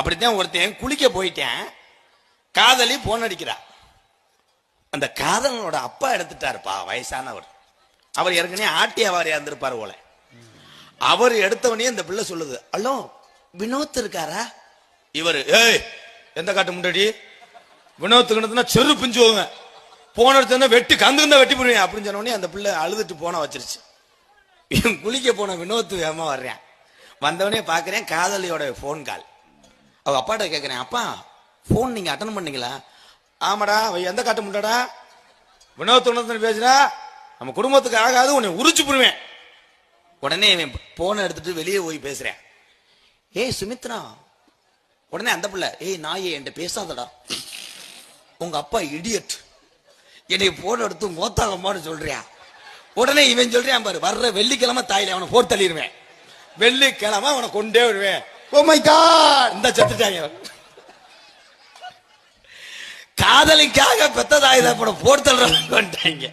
அப்படித்தான் ஒருத்தன் குளிக்க போயிட்டேன், காதலி போன் அடிக்கிறா. அந்த காதலனோட அப்பா எடுத்துட்டாருப்பா, வயசானவர். அவர் ஏற்கனவே ஆட்டியாவாரியா இருந்திருப்பாரு போல. அவர் எடுத்தவனே இந்த பிள்ளை சொல்லுது, ஹலோ வினோத் இருக்காரா? இவர், ஏய் எந்த காட்டு முன்னாடி வினோத்துக்குன்னா செரு பிஞ்சுவோங்க, போன எடுத்தா வெட்டி கந்து வெட்டி போடுவேன் அப்படின்னு சொன்னோடனே அந்த பிள்ளை அழுதுட்டு போன வச்சிருச்சு. குளிக்க போன வினோத்து வேகமா வர்றேன். வந்தவனே பாக்குறேன் காதலியோட போன் கால். அவ அப்பாட்ட கேட்கிறேன், அப்பா போன் நீங்க அட்டன் பண்ணீங்களா? ஆமாடா. எந்த காட்டு முட்டாடா? வினோத்து பேசுறா, நம்ம குடும்பத்துக்கு ஆகாது, உன்னை உரிச்சு போடுவேன். உடனே போனை எடுத்துட்டு வெளியே போய் பேசுறேன். ஏய் சுமித்ரா. உடனே அந்த பிள்ளை, ஏய் நாயே என்கிட்ட பேசாதடா, உங்க அப்பா இடியட், என்னை போன் எடுத்து மோத்தாகமான்னு சொல்றியா? உடனே இவன் சொல்றான் பாரு, வர்ற வெள்ளிக்கிழமை தாயில அவனை போட்டு தள்ளிடுவேன், வெள்ளிக்கிழமை அவனை கொண்டே விடுவேன். ஓ மை காட், இந்த செத்துட்டாங்க. காதலிக்காக பெத்த தாய் தான் போட்டு தள்ளுறாங்க.